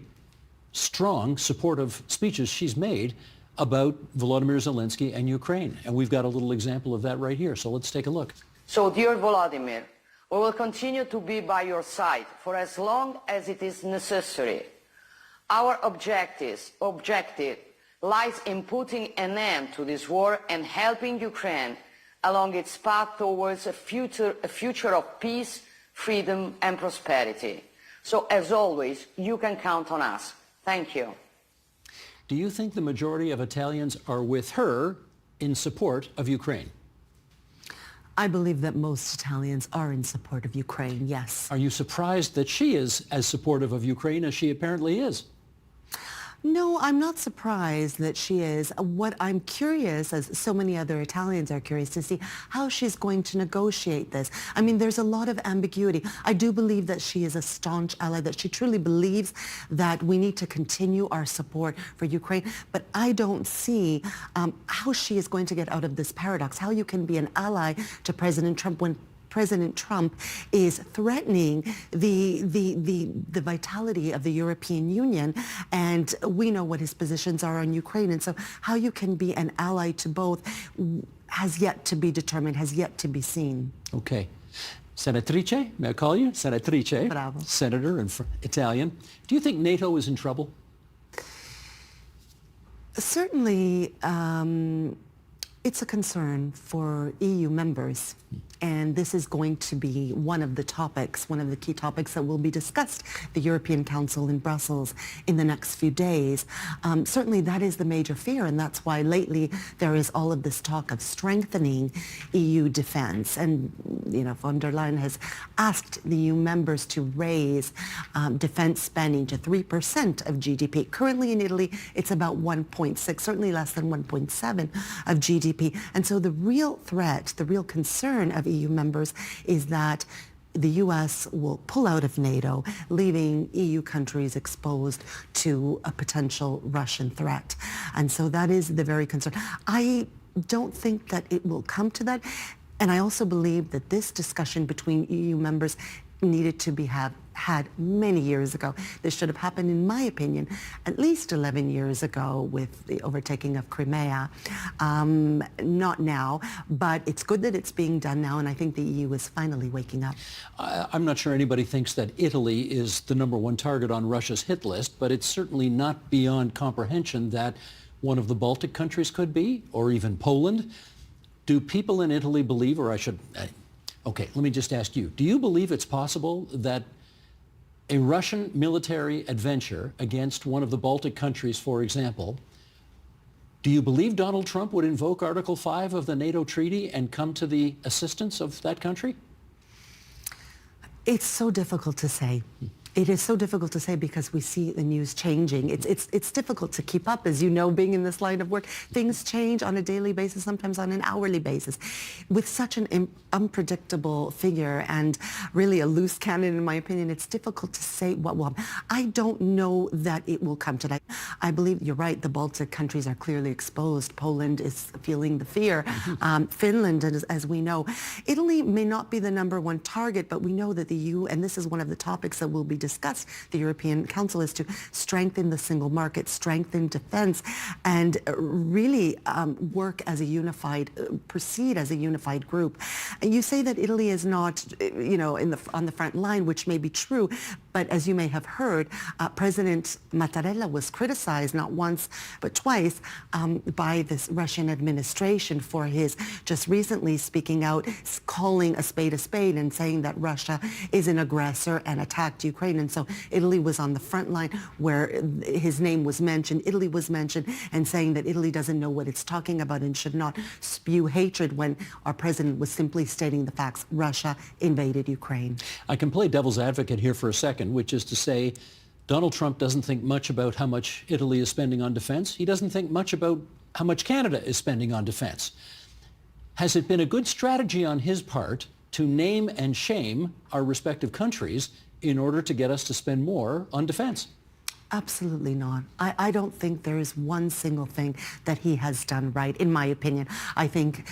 strong, supportive speeches she's made about Volodymyr Zelenskyy and Ukraine. And we've got a little example of that right here. So let's take a look. So, dear Volodymyr, we will continue to be by your side for as long as it is necessary. Our objective lies in putting an end to this war and helping Ukraine along its path towards a future of peace, freedom and prosperity. So, as always, you can count on us. Thank you. Do you think the majority of Italians are with her in support of Ukraine? I believe that most Italians are in support of Ukraine, yes. Are you surprised that she is as supportive of Ukraine as she apparently is? No, I'm not surprised that she is. What I'm curious, as so many other Italians are curious, to see how she's going to negotiate this. I mean, there's a lot of ambiguity. I do believe that she is a staunch ally, that she truly believes that we need to continue our support for Ukraine. But I don't see how she is going to get out of this paradox, how you can be an ally to President Trump when President Trump is threatening the vitality of the European Union, and we know what his positions are on Ukraine. And so how you can be an ally to both has yet to be determined, has yet to be seen. Okay. Senatrice, may I call you? Senatrice, Bravo. Senator and Italian. Do you think NATO is in trouble? Certainly, it's a concern for EU members. And this is going to be one of the topics, one of the key topics that will be discussed at the European Council in Brussels in the next few days. Certainly that is the major fear, and that's why lately there is all of this talk of strengthening EU defense. And, you know, von der Leyen has asked the EU members to raise defense spending to 3% of GDP. Currently in Italy, it's about 1.6, certainly less than 1.7 of GDP. And so the real threat, the real concern of EU members is that the U.S. will pull out of NATO, leaving EU countries exposed to a potential Russian threat. And so that is the very concern. I don't think that it will come to that. And I also believe that this discussion between EU members needed to be had many years ago. This should have happened, in my opinion, at least 11 years ago with the overtaking of Crimea. Not now, but it's good that it's being done now, and I think the EU is finally waking up. I'm not sure anybody thinks that Italy is the number one target on Russia's hit list, but it's certainly not beyond comprehension that one of the Baltic countries could be, or even Poland. Do people in Italy believe, or I should... Okay, let me just ask you, do you believe it's possible that a Russian military adventure against one of the Baltic countries, for example, do you believe Donald Trump would invoke Article 5 of the NATO treaty and come to the assistance of that country? It's so difficult to say. It is so difficult to say because we see the news changing. It's difficult to keep up, as you know, being in this line of work. Things change on a daily basis, sometimes on an hourly basis. With such an unpredictable figure and really a loose cannon, in my opinion, it's difficult to say what will happen. I don't know that it will come to that. I believe you're right. The Baltic countries are clearly exposed. Poland is feeling the fear. Finland, as we know. Italy may not be the number one target, but we know that the EU, and this is one of the topics that will be discussed, the European Council, is to strengthen the single market, strengthen defense, and really work as a unified, proceed as a unified group. And you say that Italy is not, on the front line, which may be true, but as you may have heard, President Mattarella was criticized not once but twice by this Russian administration for his just recently speaking out, calling a spade, and saying that Russia is an aggressor and attacked Ukraine. And so Italy was on the front line where his name was mentioned, Italy was mentioned, and saying that Italy doesn't know what it's talking about and should not spew hatred when our president was simply stating the facts. Russia invaded Ukraine. I can play devil's advocate here for a second, which is to say Donald Trump doesn't think much about how much Italy is spending on defense. He doesn't think much about how much Canada is spending on defense. Has it been a good strategy on his part to name and shame our respective countries in order to get us to spend more on defense? Absolutely not. I don't think there is one single thing that he has done right, in my opinion. I think,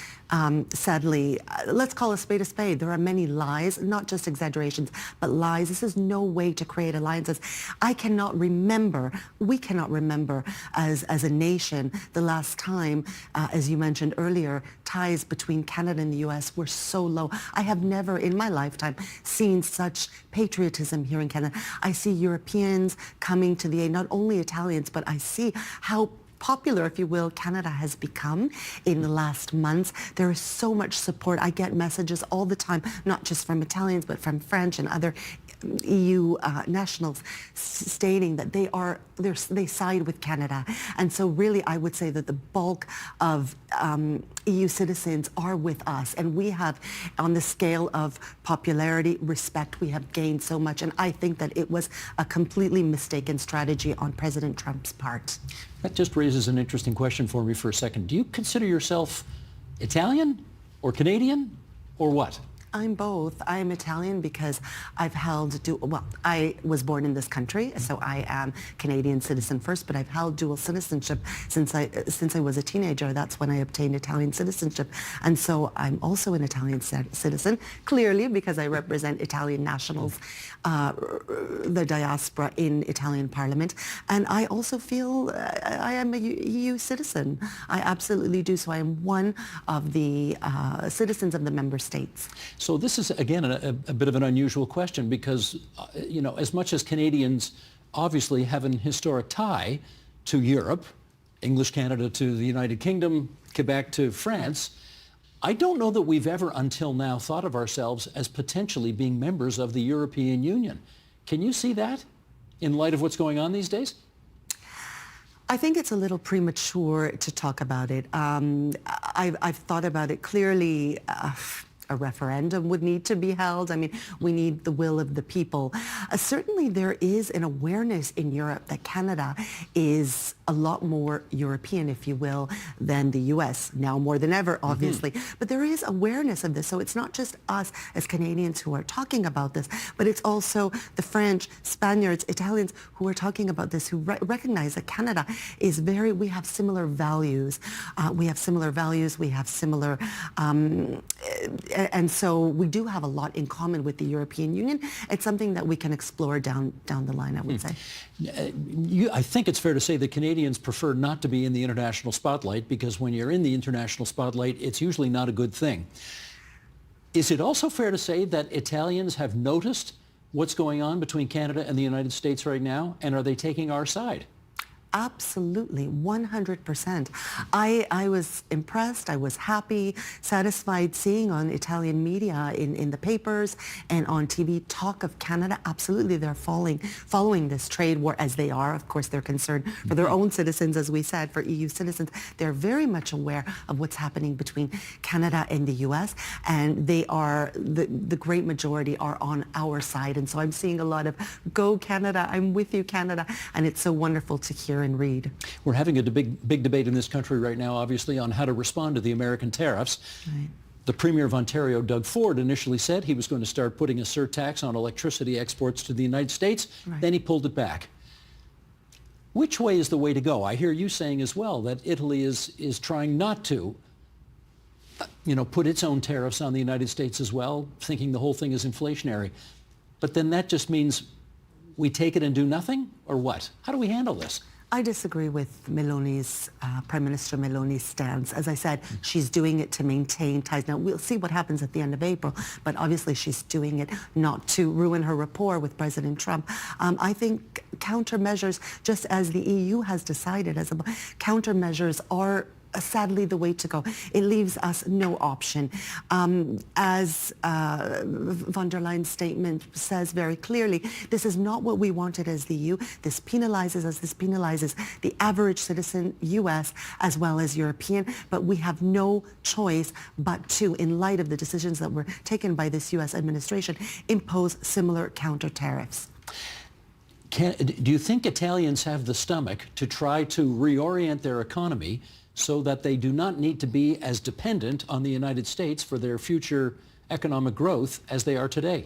sadly, let's call a spade a spade. There are many lies, not just exaggerations, but lies. This is no way to create alliances. I cannot remember, we cannot remember as a nation the last time, as you mentioned earlier, ties between Canada and the U.S. were so low. I have never in my lifetime seen such patriotism here in Canada. I see Europeans coming to the aid, not only Italians, but I see how popular, if you will, Canada has become in the last months. There is so much support. I get messages all the time, not just from Italians, but from French and other EU nationals stating that they side with Canada. And so really I would say that the bulk of EU citizens are with us, and we have, on the scale of popularity, respect, we have gained so much, and I think that it was a completely mistaken strategy on President Trump's part. That just raises an interesting question for me for a second. Do you consider yourself Italian or Canadian or what? I'm both. I am Italian because I've held I was born in this country, so I am Canadian citizen first, but I've held dual citizenship since I was a teenager. That's when I obtained Italian citizenship. And so I'm also an Italian citizen, clearly because I represent Italian nationals, the diaspora in Italian parliament. And I also feel I am a EU citizen. I absolutely do. So I am one of the citizens of the member states. So this is, again, a bit of an unusual question because, as much as Canadians obviously have an historic tie to Europe, English Canada to the United Kingdom, Quebec to France, I don't know that we've ever until now thought of ourselves as potentially being members of the European Union. Can you see that in light of what's going on these days? I think it's a little premature to talk about it. I've thought about it clearly. A referendum would need to be held. I mean, we need the will of the people. Certainly there is an awareness in Europe that Canada is a lot more European, if you will, than the U.S. now more than ever, obviously. Mm-hmm. But there is awareness of this. So it's not just us as Canadians who are talking about this, but it's also the French, Spaniards, Italians who are talking about this, who recognize that Canada is we have similar values. We have similar, and so we do have a lot in common with the European Union. It's something that we can explore down the line, I would say. I think it's fair to say that Canadians prefer not to be in the international spotlight because when you're in the international spotlight, it's usually not a good thing. Is it also fair to say that Italians have noticed what's going on between Canada and the United States right now, and are they taking our side? Absolutely, 100%. I was impressed, I was happy, satisfied seeing on Italian media, in the papers and on TV, talk of Canada. Absolutely, they're following this trade war as they are. Of course, they're concerned for their own citizens, as we said, for EU citizens. They're very much aware of what's happening between Canada and the U.S., and they are, the great majority are on our side. And so I'm seeing a lot of, go Canada, I'm with you, Canada, and it's so wonderful to hear and read. We're having a big debate in this country right now, obviously, on how to respond to the American tariffs. Right. The Premier of Ontario, Doug Ford, initially said he was going to start putting a surtax on electricity exports to the United States. Right. Then he pulled it back. Which way is the way to go? I hear you saying as well that Italy is trying not to put its own tariffs on the United States as well, thinking the whole thing is inflationary. But then that just means we take it and do nothing, or what? How do we handle this? I disagree with Meloni's, Prime Minister Meloni's stance. As I said, she's doing it to maintain ties. Now, we'll see what happens at the end of April, but obviously she's doing it not to ruin her rapport with President Trump. I think countermeasures, just as the EU has decided, countermeasures are sadly the way to go. It leaves us no option. As von der Leyen's statement says very clearly, this is not what we wanted as the EU. This penalizes us. This penalizes the average citizen, U.S. as well as European. But we have no choice but to, in light of the decisions that were taken by this U.S. administration, impose similar counter tariffs. Do you think Italians have the stomach to try to reorient their economy so that they do not need to be as dependent on the United States for their future economic growth as they are today?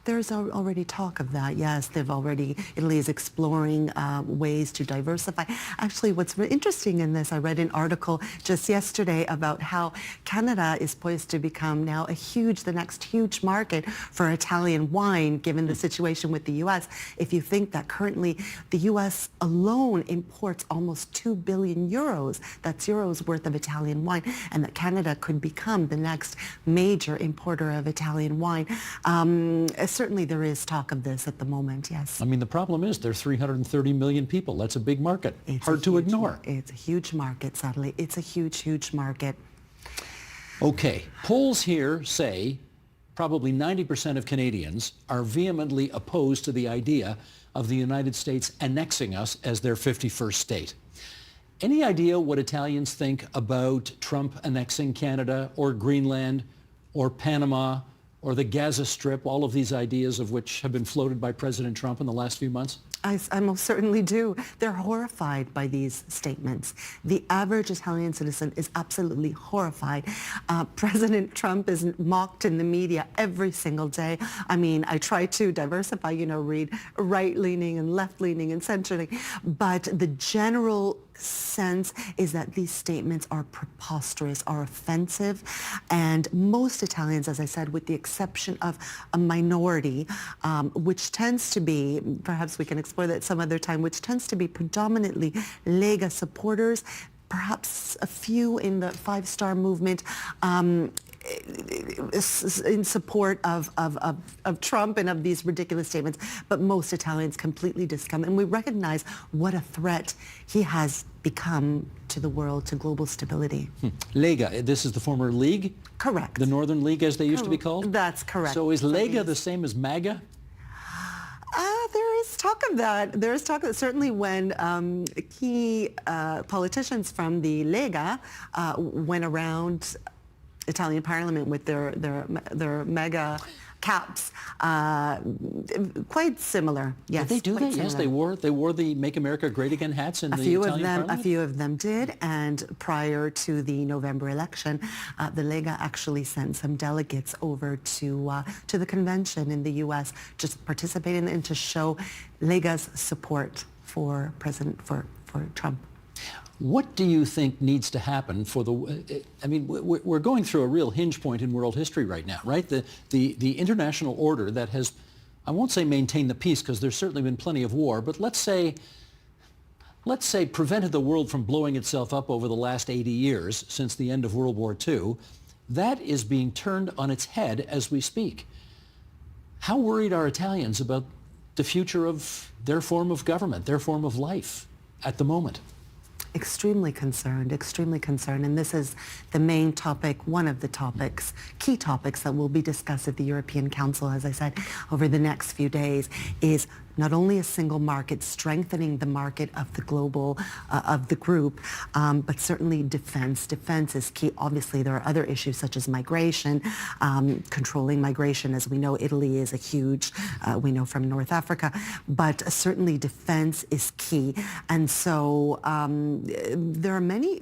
There's already talk of that, yes. Italy is exploring ways to diversify. Actually, what's interesting in this, I read an article just yesterday about how Canada is poised to become now the next huge market for Italian wine, given the situation with the U.S. If you think that currently the U.S. alone imports almost 2 billion euros, that's euros worth of Italian wine, and that Canada could become the next major importer of Italian wine. Certainly there is talk of this at the moment, yes. I mean, the problem is there are 330 million people. That's a big market. Hard to ignore. It's a huge market, sadly. It's a huge, huge market. Okay. Polls here say probably 90% of Canadians are vehemently opposed to the idea of the United States annexing us as their 51st state. Any idea what Italians think about Trump annexing Canada or Greenland or Panama or the Gaza Strip, all of these ideas of which have been floated by President Trump in the last few months? I most certainly do. They're horrified by these statements. The average Italian citizen is absolutely horrified. President Trump is mocked in the media every single day. I mean, I try to diversify, read right-leaning and left-leaning and center-leaning, but the general sense is that these statements are preposterous, are offensive, and most Italians, as I said, with the exception of a minority, which tends to be, perhaps we can explore that some other time, which tends to be predominantly Lega supporters, perhaps a few in the five-star movement, in support of Trump and of these ridiculous statements, but most Italians completely discount, and we recognize what a threat he has become to the world, to global stability. Lega, this is the former League? Correct. The Northern League, as they used to be called? That's correct. So is Lega the same as MAGA? There is talk of that. There is talk that certainly when key politicians from the Lega went around Italian Parliament with their mega caps, quite similar. Yes, did they do that? Similar. Yes, they wore the "Make America Great Again" hats in the Italian Parliament. A few of them did, and prior to the November election, the Lega actually sent some delegates over to the convention in the U.S. just participating and to show Lega's support for Trump. What do you think needs to happen for I mean, we're going through a real hinge point in world history right now, right? The international order that has, I won't say maintained the peace because there's certainly been plenty of war, but let's say prevented the world from blowing itself up over the last 80 years since the end of World War II, that is being turned on its head as we speak. How worried are Italians about the future of their form of government, their form of life at the moment? Extremely concerned, and this is the main topic, one of the topics, key topics that will be discussed at the European Council, as I said, over the next few days, is not only a single market, strengthening the market of the global, of the group, but certainly defense. Defense is key. Obviously, there are other issues such as migration, controlling migration. As we know, Italy is a huge, we know from North Africa, but certainly defense is key. And so there are many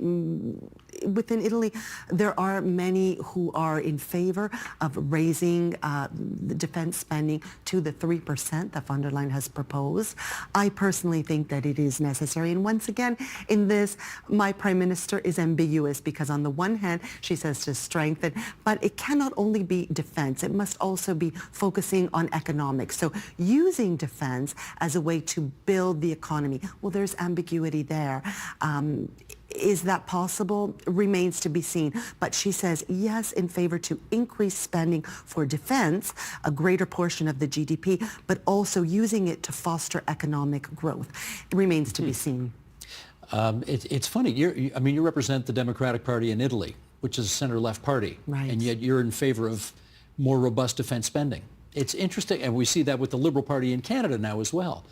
within Italy, there are many who are in favor of raising the defense spending to the 3% that von der Leyen has proposed. I personally think that it is necessary. And once again, in this, my prime minister is ambiguous because on the one hand, she says to strengthen, but it cannot only be defense. It must also be focusing on economics. So using defense as a way to build the economy. Well, there's ambiguity there. Is that possible? Remains to be seen. But she says yes in favor to increase spending for defense, a greater portion of the GDP, but also using it to foster economic growth. It remains to be seen. It's funny. You represent the Democratic Party in Italy, which is a center-left party, right. And yet you're in favor of more robust defense spending. It's interesting, and we see that with the Liberal Party in Canada now as well.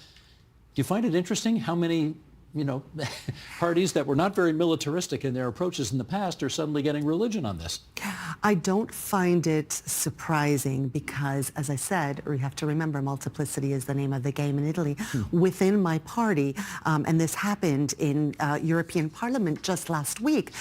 Do you find it interesting how many parties that were not very militaristic in their approaches in the past are suddenly getting religion on this? I don't find it surprising because, as I said, we have to remember multiplicity is the name of the game in Italy. Within my party, and this happened in European Parliament just last week.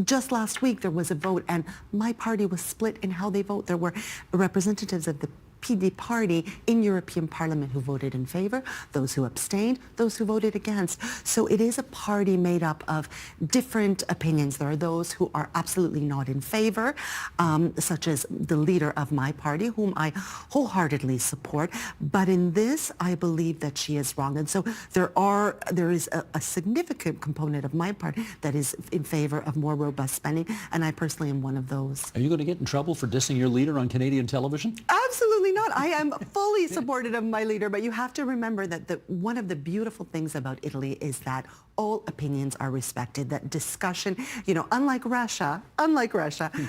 Just last week there was a vote and my party was split in how they vote. There were representatives of the PD party in European Parliament who voted in favor, those who abstained, those who voted against. So it is a party made up of different opinions. There are those who are absolutely not in favor, such as the leader of my party, whom I wholeheartedly support. But in this, I believe that she is wrong. And so there is a significant component of my party that is in favor of more robust spending, and I personally am one of those. Are you going to get in trouble for dissing your leader on Canadian television? Absolutely not. I am fully supportive of my leader, but you have to remember that one of the beautiful things about Italy is that all opinions are respected, that discussion, unlike Russia,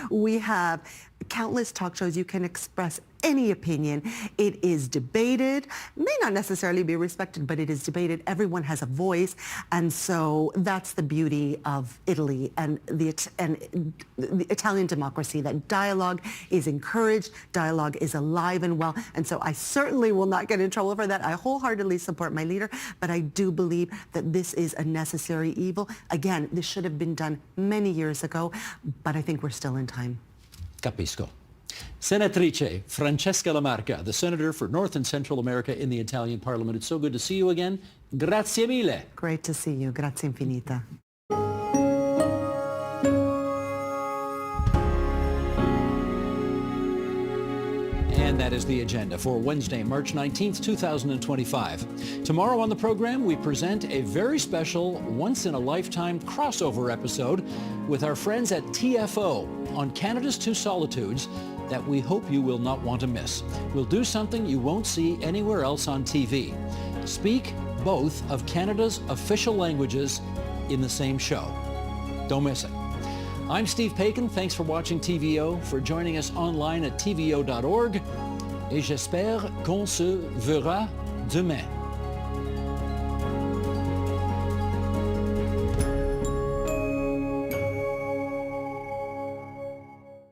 we have countless talk shows. You can express any opinion. It is debated, may not necessarily be respected, but it is debated. Everyone has a voice. And so that's the beauty of Italy and the Italian democracy, that dialogue is encouraged, dialogue is alive and well. And so I certainly will not get in trouble for that. I wholeheartedly support my leader, but I do believe that this is a necessary evil. Again, this should have been done many years ago, but I think we're still in time. Capisco. Senatrice Francesca Lamarca, the Senator for North and Central America in the Italian Parliament. It's so good to see you again. Grazie mille. Great to see you. Grazie infinita. And that is the agenda for Wednesday, March 19th, 2025. Tomorrow on the program, we present a very special, once-in-a-lifetime crossover episode with our friends at TFO on Canada's Two Solitudes that we hope you will not want to miss. We'll do something you won't see anywhere else on TV. Speak both of Canada's official languages in the same show. Don't miss it. I'm Steve Paikin. Thanks for watching TVO, for joining us online at tvo.org. Et j'espère qu'on se verra demain.